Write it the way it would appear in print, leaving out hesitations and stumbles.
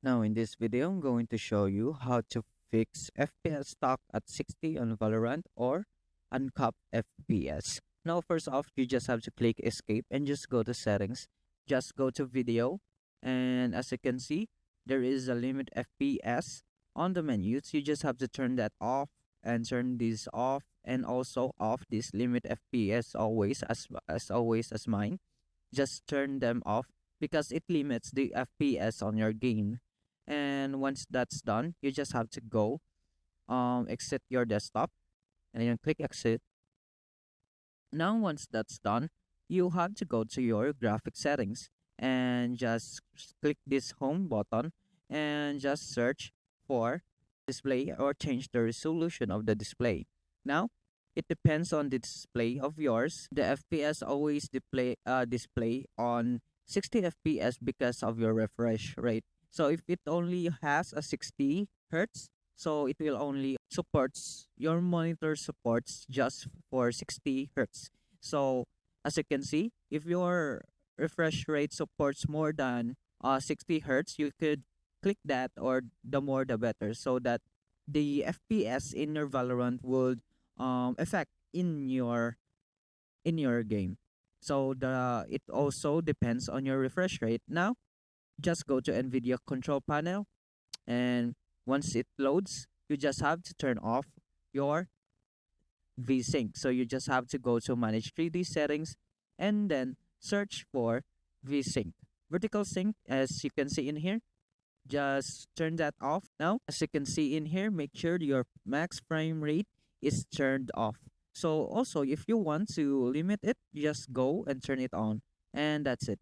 Now in this video, I'm going to show you how to fix FPS stuck at 60 on Valorant or Uncap FPS. Now first off, you just have to click escape and just go to settings. Just go to video, and as you can see, there is a limit FPS on the menus. You just have to turn that off and turn this off, and also off this limit FPS always as mine. Just turn them off because it limits the FPS on your game. And once that's done, you just have to go exit your desktop and then click exit. Now once that's done, you have to go to your graphic settings and just click this home button and just search for display or change the resolution of the display. Now it depends on the display of yours. The FPS always display on 60 FPS because of your refresh rate. So if it only has a 60 hertz, so it will only supports your monitor supports just for 60 hertz. So as you can see, if your refresh rate supports more than 60 hertz, you could click that, or the more the better, so that the FPS in your Valorant would affect in your game. So the it also depends on your refresh rate. Now just go to NVIDIA control panel, and once it loads, you just have to turn off your VSync. So you just have to go to manage 3D settings and then search for VSync. Vertical sync, as you can see in here, just turn that off. Now, as you can see in here, make sure your max frame rate is turned off. So also, if you want to limit it, just go and turn it on. And that's it.